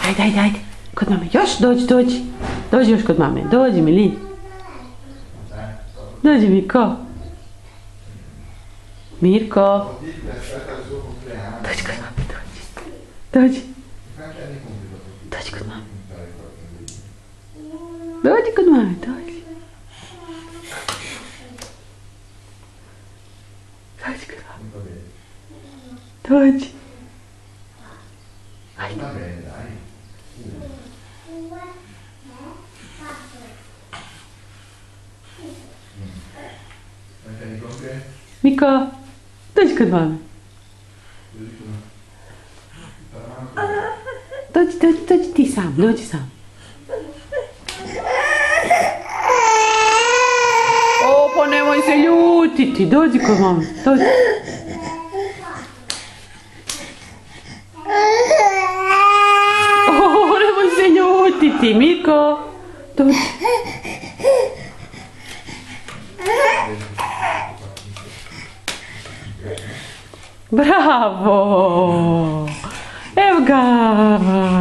Ajde. Kod mame. Još, dođi. Dođi još kod mame. Dođi, Mili. Dođi, Mirko. Mirko. Dođi kod mame, dođi. Dođi kod mame. Dođi kod mame, dođi. Dođi kod mame. Dođi. Ajde. Miko, dođi kod mame. Dođi ti sam, dođi sam. O, pa nemoj se ljutiti, dođi kod mame, dođi. O, nemoj se ljutiti, Miko, dođi. Bravo! Evo ga!